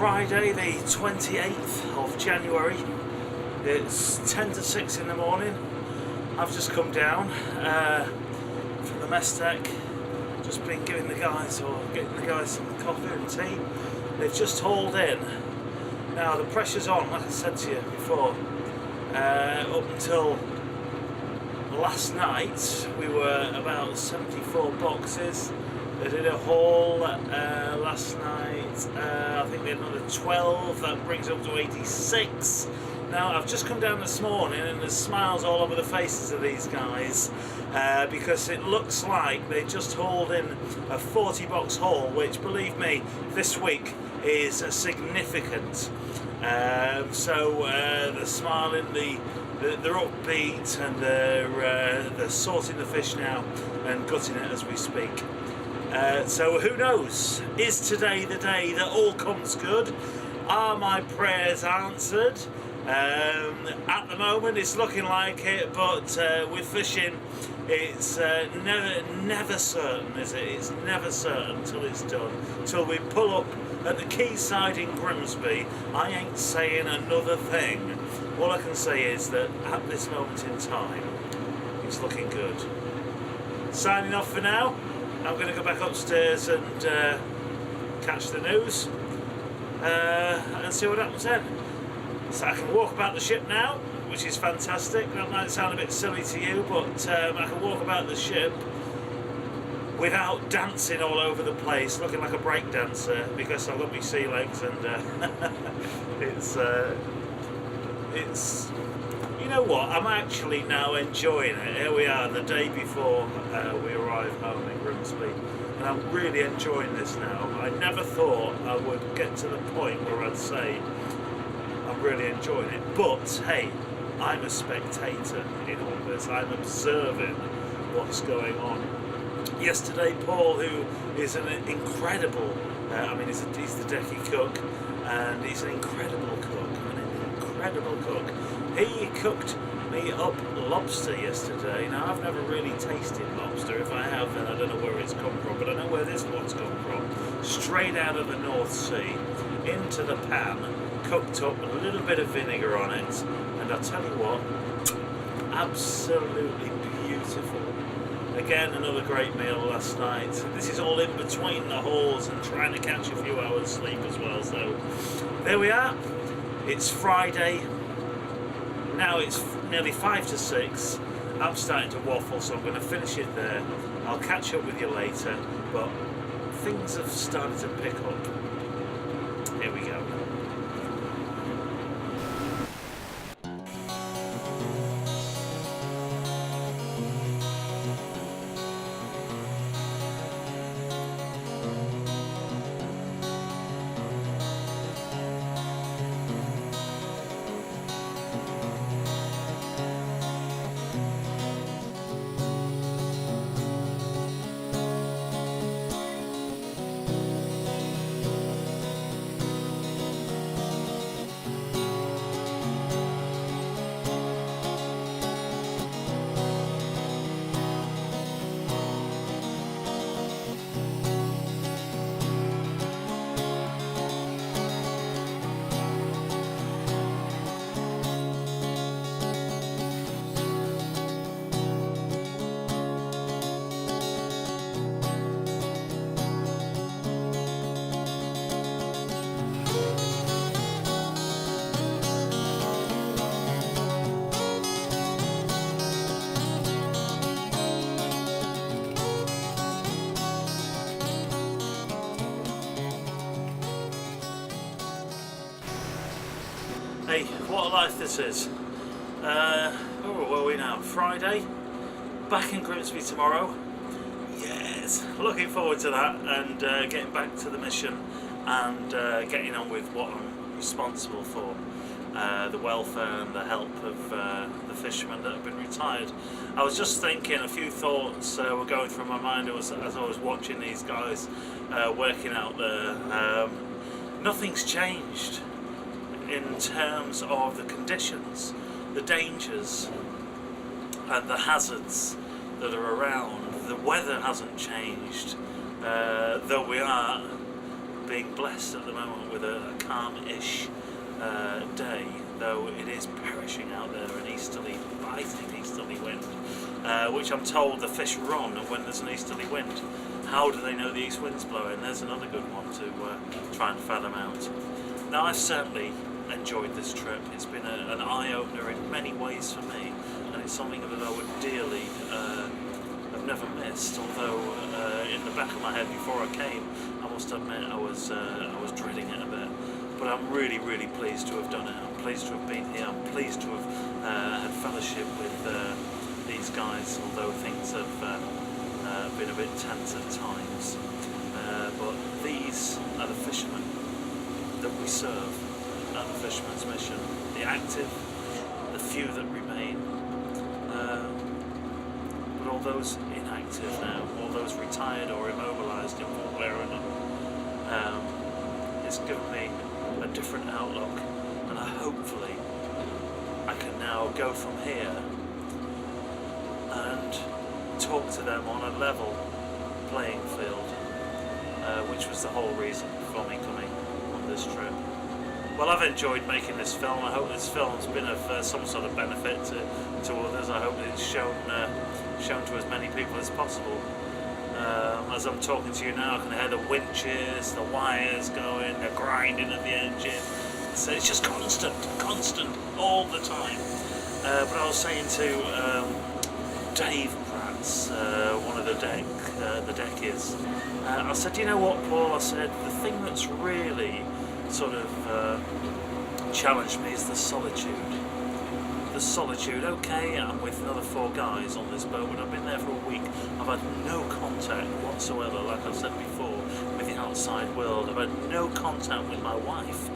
Friday the 28th of January. It's 10 to 6 in the morning. I've just come down from the mess deck. Just been getting the guys some coffee and tea. They've just hauled in. Now the pressure's on, like I said to you before. Up until last night we were about 74 boxes. They did a haul last night. I think they had another 12. That brings up to 86. Now I've just come down this morning and there's smiles all over the faces of these guys because it looks like they just hauled in a 40 box haul, which, believe me, this week is significant. So they're smiling, they're upbeat, and they're sorting the fish now and gutting it as we speak. So who knows? Is today the day that all comes good? Are my prayers answered? At the moment it's looking like it, but with fishing it's never certain, is it? It's never certain till it's done. Till we pull up at the quayside in Grimsby, I ain't saying another thing. All I can say is that at this moment in time it's looking good. Signing off for now. I'm going to go back upstairs and catch the news and see what happens then. So I can walk about the ship now, which is fantastic. That might sound a bit silly to you, but I can walk about the ship without dancing all over the place, looking like a break dancer, because I've got my sea legs and it's you know what, I'm actually now enjoying it. Here we are the day before we arrive home in Grimsby, and I'm really enjoying this now. I never thought I would get to the point where I'd say I'm really enjoying it, but hey, I'm a spectator in all this. I'm observing what's going on. Yesterday, Paul, who is an incredible, he's the decky cook, and he's an incredible cook, He cooked me up lobster yesterday. Now, I've never really tasted lobster. If I have, then I don't know where it's come from, but I know where this one's come from. Straight out of the North Sea, into the pan, cooked up, a little bit of vinegar on it, and I'll tell you what, absolutely beautiful. Again, another great meal last night. This is all in between the hauls and trying to catch a few hours sleep as well. So there we are. It's Friday. Now it's nearly 5 to 6. I'm starting to waffle, so I'm going to finish it there. I'll catch up with you later, but things have started to pick up. Here we go. Hey, what a life this is. Where are we now? Friday? Back in Grimsby tomorrow. Yes, looking forward to that, and getting back to the mission and getting on with what I'm responsible for. The welfare and the help of the fishermen that have been retired. I was just thinking, a few thoughts were going through my mind as I was watching these guys working out there. Nothing's changed in terms of the conditions, the dangers and the hazards that are around. The weather hasn't changed, though we are being blessed at the moment with a calm-ish day, though it is perishing out there, an easterly, biting easterly wind, which I'm told the fish run when there's an easterly wind. How do they know the east wind's blowing? There's another good one to try and fathom out. Now, I've certainly enjoyed this trip. It's been an eye-opener in many ways for me, and it's something that I would dearly have never missed, although in the back of my head before I came, I must admit I was dreading it a bit. But I'm really, really pleased to have done it. I'm pleased to have been here. I'm pleased to have had fellowship with these guys, although things have been a bit tense at times. But these are the fishermen that we serve at the Fisherman's Mission. The active, the few that remain, but all those inactive now, all those retired or immobilised in one way or another. It's given me a different outlook, and hopefully I can now go from here and talk to them on a level playing field, which was the whole reason for me coming on this trip. Well, I've enjoyed making this film. I hope this film's been of some sort of benefit to others. I hope it's shown to as many people as possible. As I'm talking to you now, I can hear the winches, the wires going, the grinding of the engine. So it's just constant, all the time. But I was saying to Dave Pratt's, one of the deckies, I said, you know what, Paul? I said, the thing that's really sort of challenged me is the solitude. The solitude. Okay, I'm with another 4 guys on this boat, but I've been there for a week. I've had no contact whatsoever, like I've said before, with the outside world. I've had no contact with my wife.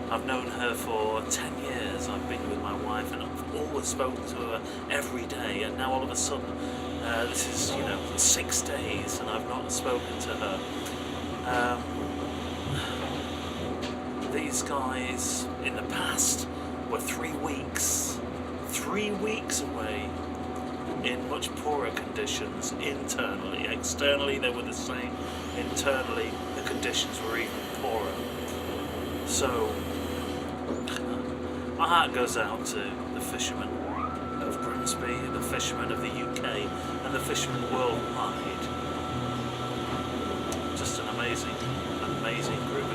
I've known her for 10 years. I've been with my wife, and I've always spoken to her every day. And now all of a sudden, this is 6 days, and I've not spoken to her. These guys in the past were 3 weeks away in much poorer conditions internally. Externally they were the same, internally the conditions were even poorer. So my heart goes out to the fishermen of Grimsby, the fishermen of the UK, and the fishermen worldwide. Just an amazing group